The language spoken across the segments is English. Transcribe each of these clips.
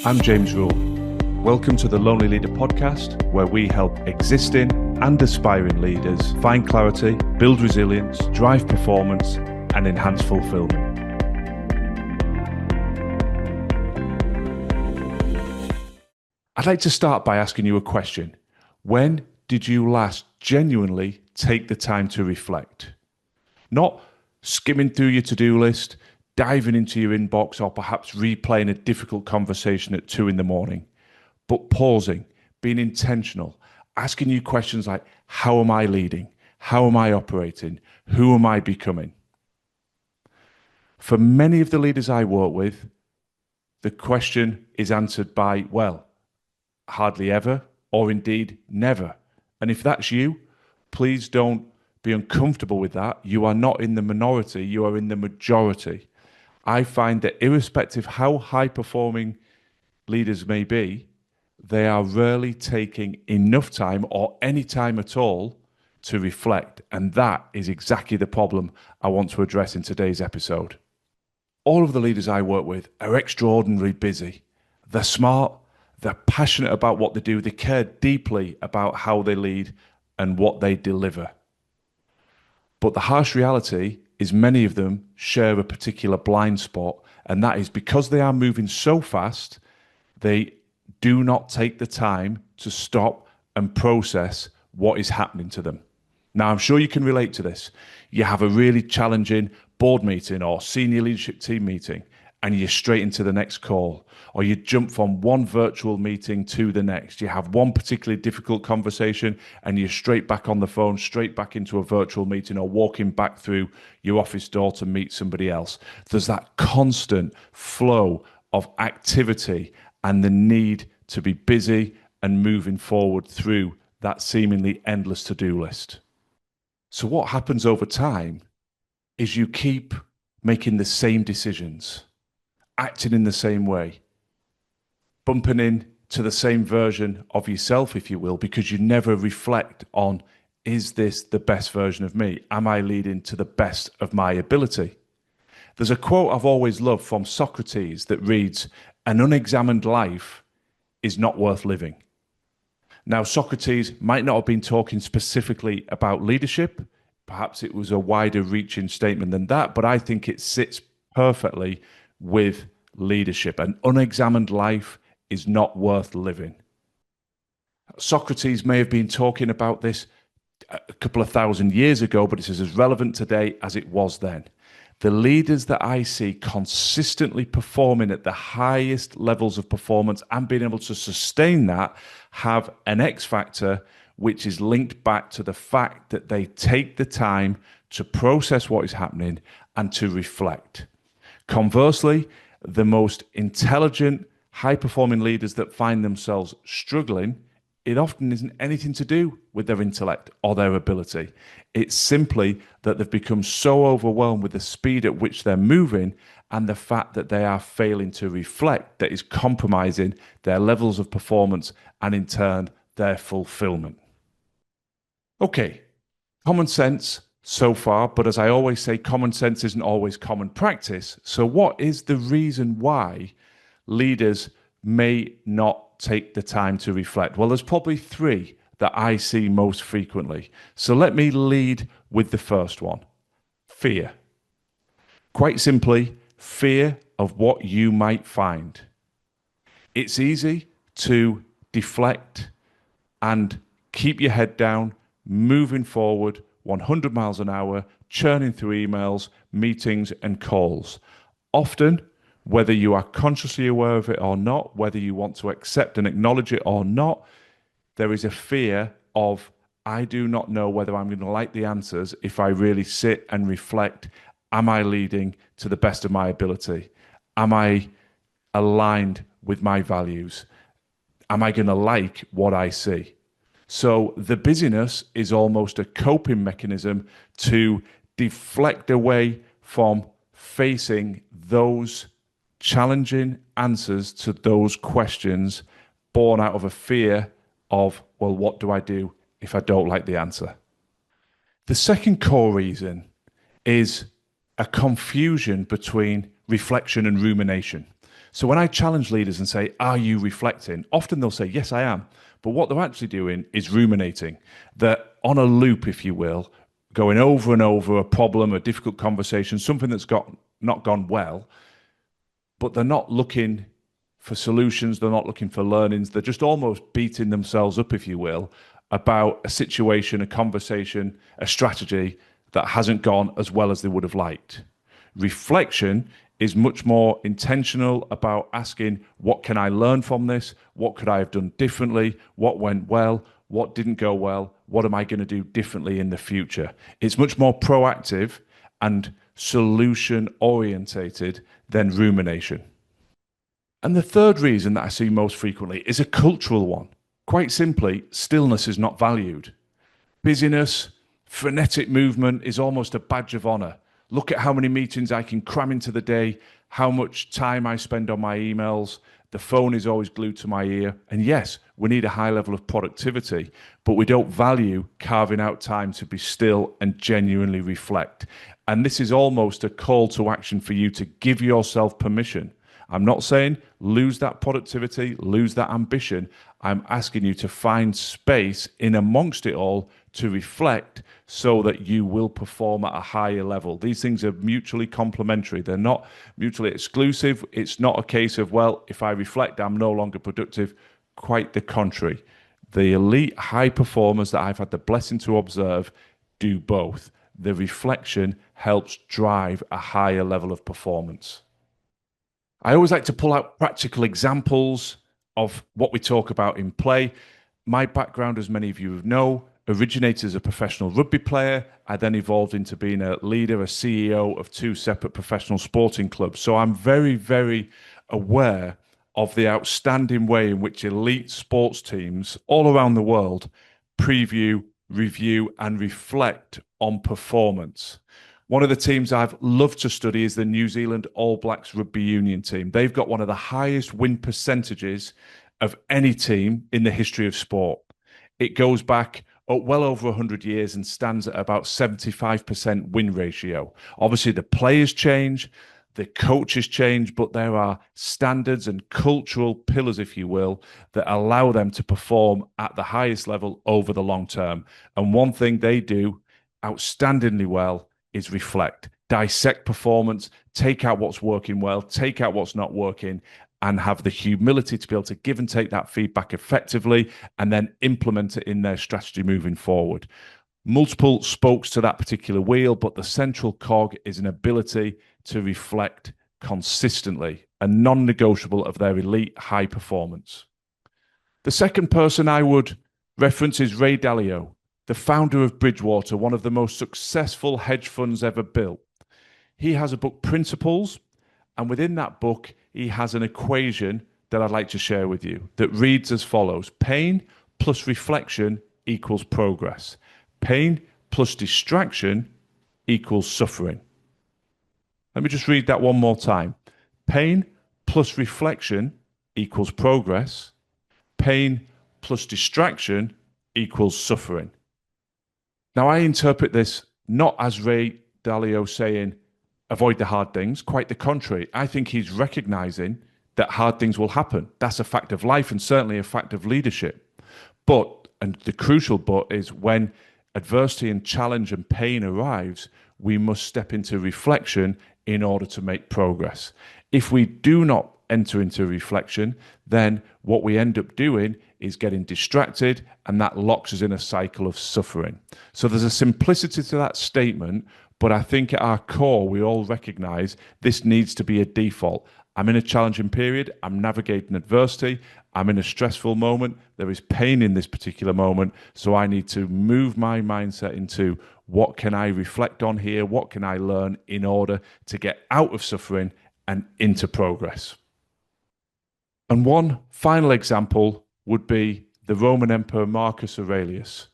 I'm James Rule. Welcome to the Lonely Leader podcast, where we help existing and aspiring leaders find clarity, build resilience, drive performance, and enhance fulfillment. I'd like to start by asking you a question. When did you last genuinely take the time to reflect? Not skimming through your to-do list, diving into your inbox, or perhaps replaying a difficult conversation at 2 a.m, but pausing, being intentional, asking you questions like, how am I leading? How am I operating? Who am I becoming? For many of the leaders I work with, the question is answered by, well, hardly ever, or indeed never. And if that's you, please don't be uncomfortable with that. You are not in the minority, you are in the majority. I find that irrespective how high-performing leaders may be, they are rarely taking enough time or any time at all to reflect. And that is exactly the problem I want to address in today's episode. All of the leaders I work with are extraordinarily busy. They're smart, they're passionate about what they do, they care deeply about how they lead and what they deliver. But the harsh reality is many of them share a particular blind spot, and that is because they are moving so fast, they do not take the time to stop and process what is happening to them. Now, I'm sure you can relate to this. You have a really challenging board meeting or senior leadership team meeting, and you're straight into the next call, or you jump from one virtual meeting to the next. You have one particularly difficult conversation and you're straight back on the phone, straight back into a virtual meeting, or walking back through your office door to meet somebody else. There's that constant flow of activity and the need to be busy and moving forward through that seemingly endless to-do list. So what happens over time is you keep making the same decisions, acting in the same way, bumping into the same version of yourself, if you will, because you never reflect on, is this the best version of me? Am I leading to the best of my ability? There's a quote I've always loved from Socrates that reads, an unexamined life is not worth living. Now, Socrates might not have been talking specifically about leadership. Perhaps it was a wider reaching statement than that, but I think it sits perfectly with leadership. An unexamined life is not worth living. Socrates may have been talking about this a couple of thousand years ago, but it's as relevant today as it was then. The leaders that I see consistently performing at the highest levels of performance and being able to sustain that have an X factor, which is linked back to the fact that they take the time to process what is happening and to reflect. Conversely, the most intelligent, high-performing leaders that find themselves struggling, it often isn't anything to do with their intellect or their ability. It's simply that they've become so overwhelmed with the speed at which they're moving and the fact that they are failing to reflect that is compromising their levels of performance and in turn their fulfillment. Okay, common sense so far, but as I always say, common sense isn't always common practice. So what is the reason why leaders may not take the time to reflect? Well, there's probably 3 that I see most frequently. So let me lead with the first one, fear. Quite simply, fear of what you might find. It's easy to deflect and keep your head down, moving forward 100 miles an hour, churning through emails, meetings, and calls. Often, whether you are consciously aware of it or not, whether you want to accept and acknowledge it or not, there is a fear of, I do not know whether I'm going to like the answers if I really sit and reflect. Am I leading to the best of my ability? Am I aligned with my values? Am I going to like what I see? So the busyness is almost a coping mechanism to deflect away from facing those challenging answers to those questions born out of a fear of, well, what do I do if I don't like the answer? The second core reason is a confusion between reflection and rumination. So when I challenge leaders and say, are you reflecting? Often they'll say, yes, I am. But what they're actually doing is ruminating. They're on a loop, if you will, going over and over a problem, a difficult conversation, something that's not gone well, but they're not looking for solutions. They're not looking for learnings. They're just almost beating themselves up, if you will, about a situation, a conversation, a strategy that hasn't gone as well as they would have liked. Reflection is much more intentional about asking, what can I learn from this? What could I have done differently? What went well? What didn't go well? What am I going to do differently in the future? It's much more proactive and solution orientated than rumination. And the third reason that I see most frequently is a cultural one. Quite simply, stillness is not valued. Busyness, frenetic movement is almost a badge of honor. Look at how many meetings I can cram into the day, how much time I spend on my emails. The phone is always glued to my ear. And yes, we need a high level of productivity, but we don't value carving out time to be still and genuinely reflect. And this is almost a call to action for you to give yourself permission. I'm not saying lose that productivity, lose that ambition. I'm asking you to find space in amongst it all to reflect so that you will perform at a higher level. These things are mutually complementary. They're not mutually exclusive. It's not a case of, well, if I reflect, I'm no longer productive. Quite the contrary. The elite high performers that I've had the blessing to observe do both. The reflection helps drive a higher level of performance. I always like to pull out practical examples of what we talk about in play. My background, as many of you know, originated as a professional rugby player. I then evolved into being a leader, a CEO of two separate professional sporting clubs. So I'm very, very aware of the outstanding way in which elite sports teams all around the world preview, review, and reflect on performance. One of the teams I've loved to study is the New Zealand All Blacks Rugby Union team. They've got one of the highest win percentages of any team in the history of sport. It goes back well over 100 years and stands at about 75% win ratio. Obviously, the players change, the coaches change, but there are standards and cultural pillars, if you will, that allow them to perform at the highest level over the long term. And one thing they do outstandingly well is reflect, dissect performance, take out what's working well, take out what's not working, and have the humility to be able to give and take that feedback effectively and then implement it in their strategy moving forward. Multiple spokes to that particular wheel, but the central cog is an ability to reflect consistently, a non-negotiable of their elite high performance. The second person I would reference is Ray Dalio, the founder of Bridgewater, one of the most successful hedge funds ever built. He has a book, Principles, and within that book, he has an equation that I'd like to share with you that reads as follows. Pain plus reflection equals progress. Pain plus distraction equals suffering. Let me just read that one more time. Pain plus reflection equals progress. Pain plus distraction equals suffering. Now, I interpret this not as Ray Dalio saying, avoid the hard things. Quite the contrary. I think he's recognizing that hard things will happen. That's a fact of life and certainly a fact of leadership. But, and the crucial but is when adversity and challenge and pain arrives, we must step into reflection in order to make progress. If we do not enter into reflection, then what we end up doing is getting distracted, and that locks us in a cycle of suffering. So there's a simplicity to that statement, but I think at our core, we all recognize this needs to be a default. I'm in a challenging period. I'm navigating adversity. I'm in a stressful moment. There is pain in this particular moment. So I need to move my mindset into what can I reflect on here? What can I learn in order to get out of suffering and into progress? And one final example would be the Roman Emperor Marcus Aurelius.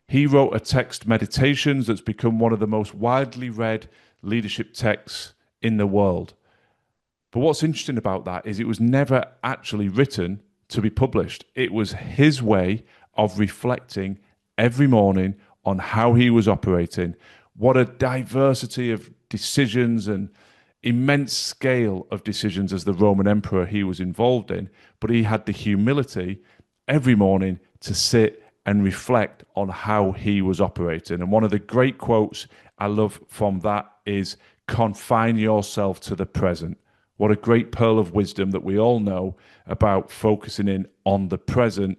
He wrote a text, Meditations, that's become one of the most widely read leadership texts in the world. But what's interesting about that is it was never actually written to be published. It was his way of reflecting every morning on how he was operating, what a diversity of decisions and immense scale of decisions as the Roman emperor he was involved in, but he had the humility every morning to sit and reflect on how he was operating. And one of the great quotes I love from that is, confine yourself to the present. What a great pearl of wisdom that we all know about focusing in on the present.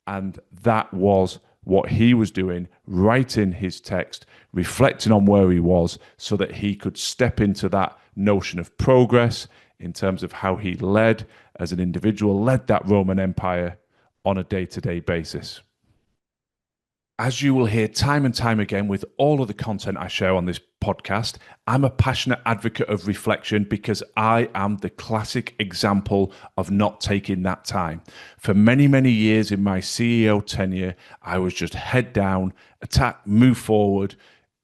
And that was what he was doing, writing his text, reflecting on where he was so that he could step into that notion of progress in terms of how he led as an individual, led that Roman Empire on a day-to-day basis. As you will hear time and time again with all of the content I share on this podcast, I'm a passionate advocate of reflection because I am the classic example of not taking that time. For many, many years in my CEO tenure, I was just head down, attack, move forward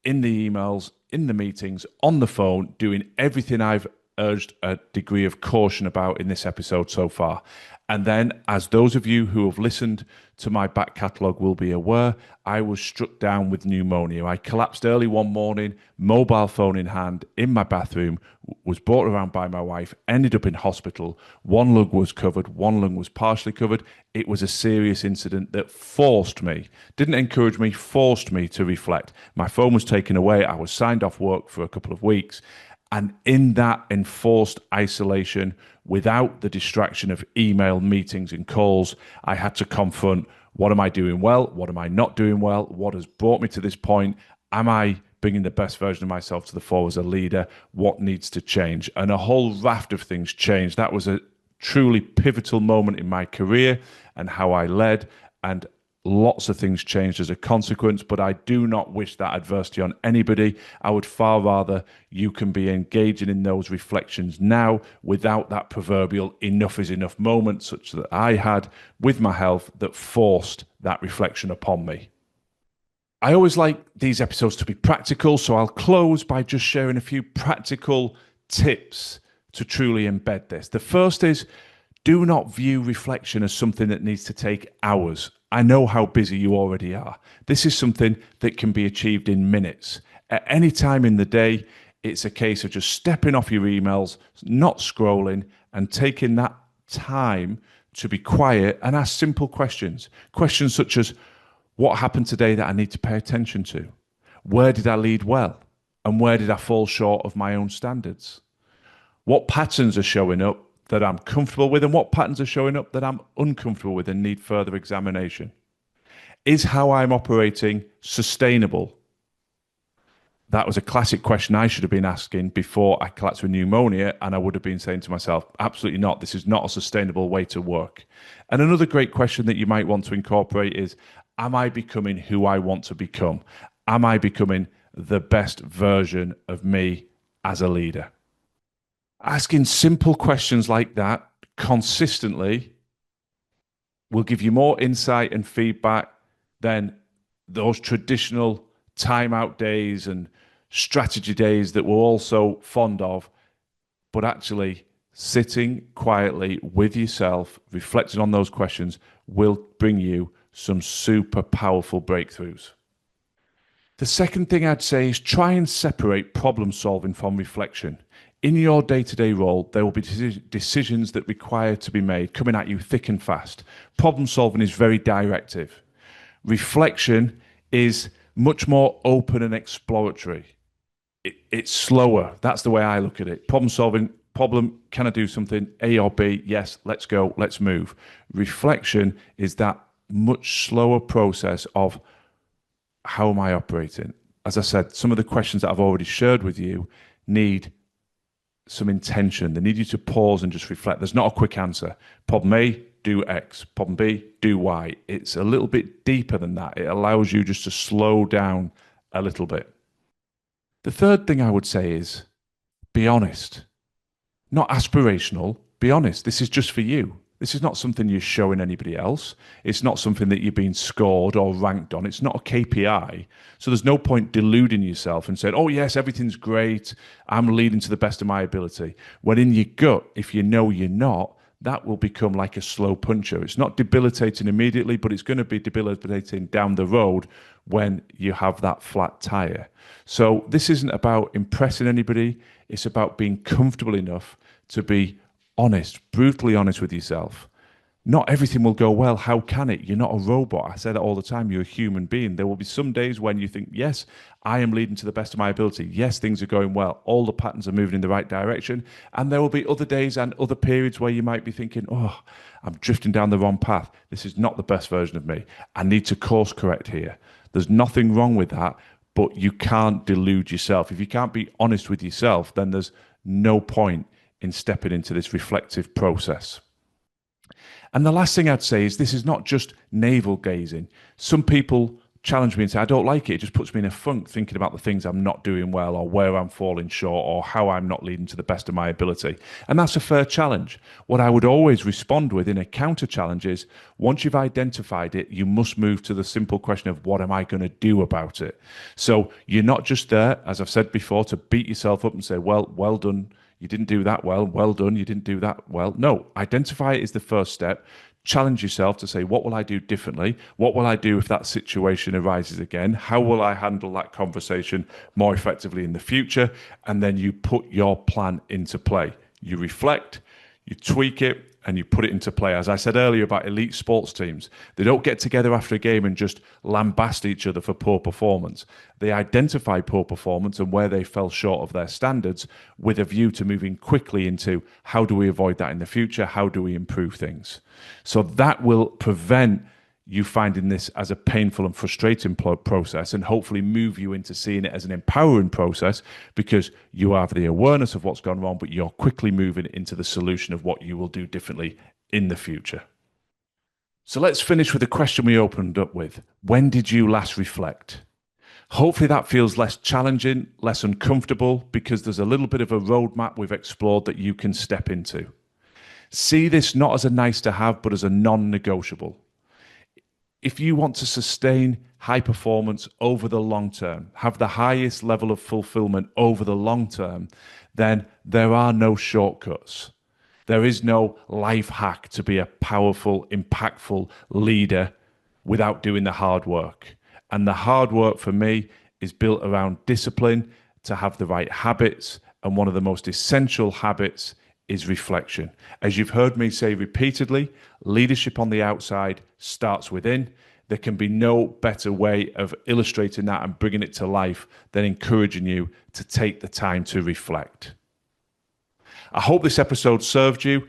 in the emails, in the meetings, on the phone, doing everything I've urged a degree of caution about in this episode so far. And then, as those of you who have listened to my back catalogue will be aware, I was struck down with pneumonia. I collapsed early one morning, mobile phone in hand, in my bathroom, was brought around by my wife, ended up in hospital. One lung was covered, one lung was partially covered. It was a serious incident that forced me, didn't encourage me, forced me to reflect. My phone was taken away. I was signed off work for a couple of weeks. And in that enforced isolation, without the distraction of email, meetings, and calls, I had to confront, what am I doing well? What am I not doing well? What has brought me to this point? Am I bringing the best version of myself to the fore as a leader? What needs to change? And a whole raft of things changed. That was a truly pivotal moment in my career and how I led. And lots of things changed as a consequence, but I do not wish that adversity on anybody. I would far rather you can be engaging in those reflections now without that proverbial enough is enough moment, such that I had with my health that forced that reflection upon me. I always like these episodes to be practical, so I'll close by just sharing a few practical tips to truly embed this. The first is, do not view reflection as something that needs to take hours. I know how busy you already are. This is something that can be achieved in minutes. At any time in the day, it's a case of just stepping off your emails, not scrolling, and taking that time to be quiet and ask simple questions. Questions such as, what happened today that I need to pay attention to? Where did I lead well? And where did I fall short of my own standards? What patterns are showing up that I'm comfortable with, and what patterns are showing up that I'm uncomfortable with and need further examination? Is how I'm operating sustainable? That was a classic question I should have been asking before I collapsed with pneumonia, and I would have been saying to myself, absolutely not. This is not a sustainable way to work. And another great question that you might want to incorporate is, am I becoming who I want to become? Am I becoming the best version of me as a leader? Asking simple questions like that consistently will give you more insight and feedback than those traditional timeout days and strategy days that we're all so fond of. But actually, sitting quietly with yourself, reflecting on those questions, will bring you some super powerful breakthroughs. The second thing I'd say is try and separate problem solving from reflection. In your day-to-day role, there will be decisions that require to be made coming at you thick and fast. Problem solving is very directive. Reflection is much more open and exploratory. It's slower. That's the way I look at it. Problem solving, problem, can I do something? A or B? Yes, let's go, let's move. Reflection is that much slower process of, how am I operating? As I said, some of the questions that I've already shared with you need some intention. They need you to pause and just reflect. There's not a quick answer. Problem A, do X. Problem B, do Y. It's a little bit deeper than that. It allows you just to slow down a little bit. The third thing I would say is, be honest. Not aspirational, be honest. This is just for you. This is not something you're showing anybody else. It's not something that you're being scored or ranked on. It's not a KPI. So there's no point deluding yourself and saying, oh yes, everything's great. I'm leading to the best of my ability. When in your gut, if you know you're not, that will become like a slow puncher. It's not debilitating immediately, but it's going to be debilitating down the road when you have that flat tire. So this isn't about impressing anybody. It's about being comfortable enough to be honest, brutally honest with yourself. Not everything will go well. How can it? You're not a robot. I say that all the time. You're a human being. There will be some days when you think, yes, I am leading to the best of my ability. Yes, things are going well. All the patterns are moving in the right direction. And there will be other days and other periods where you might be thinking, oh, I'm drifting down the wrong path. This is not the best version of me. I need to course correct here. There's nothing wrong with that, but you can't delude yourself. If you can't be honest with yourself, then there's no point in stepping into this reflective process. And the last thing I'd say is this is not just navel gazing. Some people challenge me and say, I don't like it. It just puts me in a funk thinking about the things I'm not doing well or where I'm falling short or how I'm not leading to the best of my ability. And that's a fair challenge. What I would always respond with in a counter challenge is, once you've identified it, you must move to the simple question of what am I going to do about it? So you're not just there, as I've said before, to beat yourself up and say, well done. You didn't do that well. Well done. You didn't do that well. No, identify it is the first step. Challenge yourself to say, what will I do differently? What will I do if that situation arises again? How will I handle that conversation more effectively in the future? And then you put your plan into play. You reflect, you tweak it, and you put it into play. As I said earlier about elite sports teams, they don't get together after a game and just lambast each other for poor performance. They identify poor performance and where they fell short of their standards with a view to moving quickly into how do we avoid that in the future? How do we improve things? So that will prevent you finding this as a painful and frustrating process, and hopefully move you into seeing it as an empowering process, because you have the awareness of what's gone wrong, but you're quickly moving into the solution of what you will do differently in the future. So let's finish with the question we opened up with. When did you last reflect? Hopefully that feels less challenging, less uncomfortable, because there's a little bit of a roadmap we've explored that you can step into. See this not as a nice to have, but as a non-negotiable. If you want to sustain high performance over the long term, have the highest level of fulfillment over the long term, then there are no shortcuts. There is no life hack to be a powerful, impactful leader without doing the hard work. And the hard work for me is built around discipline, to have the right habits. And one of the most essential habits is reflection. As you've heard me say repeatedly, leadership on the outside starts within. There can be no better way of illustrating that and bringing it to life than encouraging you to take the time to reflect. I hope this episode served you.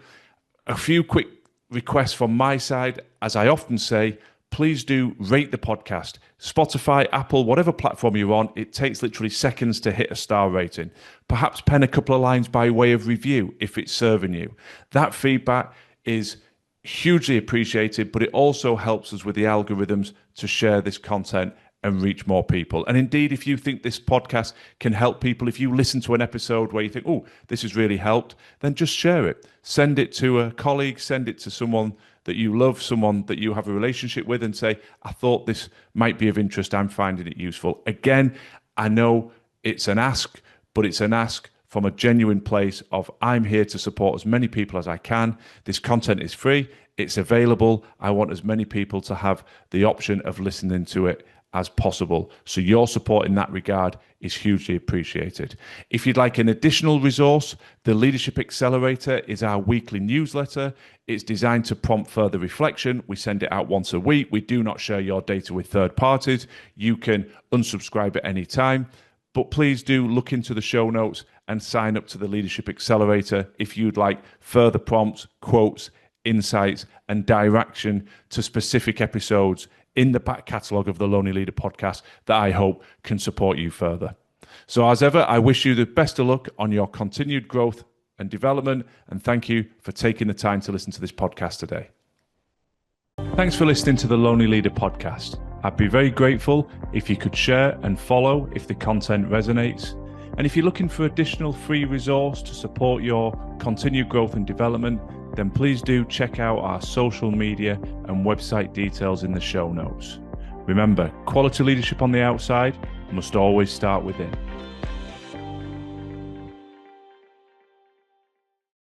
A few quick requests from my side. As I often say, please do rate the podcast. Spotify, Apple, whatever platform you're on, it takes literally seconds to hit a star rating. Perhaps pen a couple of lines by way of review if it's serving you. That feedback is hugely appreciated, but it also helps us with the algorithms to share this content and reach more people. And indeed, if you think this podcast can help people, if you listen to an episode where you think, oh, this has really helped, then just share it. Send it to a colleague, send it to someone that you love, someone that you have a relationship with, and say, I thought this might be of interest. I'm finding it useful. Again, I know it's an ask, but it's an ask from a genuine place of I'm here to support as many people as I can. This content is free. It's available. I want as many people to have the option of listening to it as possible. So your support in that regard is hugely appreciated. If you'd like an additional resource, the Leadership Accelerator is our weekly newsletter. It's designed to prompt further reflection. We send it out once a week. We do not share your data with third parties. You can unsubscribe at any time, but please do look into the show notes and sign up to the Leadership Accelerator if you'd like further prompts, quotes, insights, and direction to specific episodes in the back catalogue of the Lonely Leader podcast that I hope can support you further. So as ever, I wish you the best of luck on your continued growth and development, and thank you for taking the time to listen to this podcast today. Thanks for listening to the Lonely Leader podcast. I'd be very grateful if you could share and follow if the content resonates. And if you're looking for additional free resource to support your continued growth and development, then please do check out our social media and website details in the show notes. Remember, quality leadership on the outside must always start within.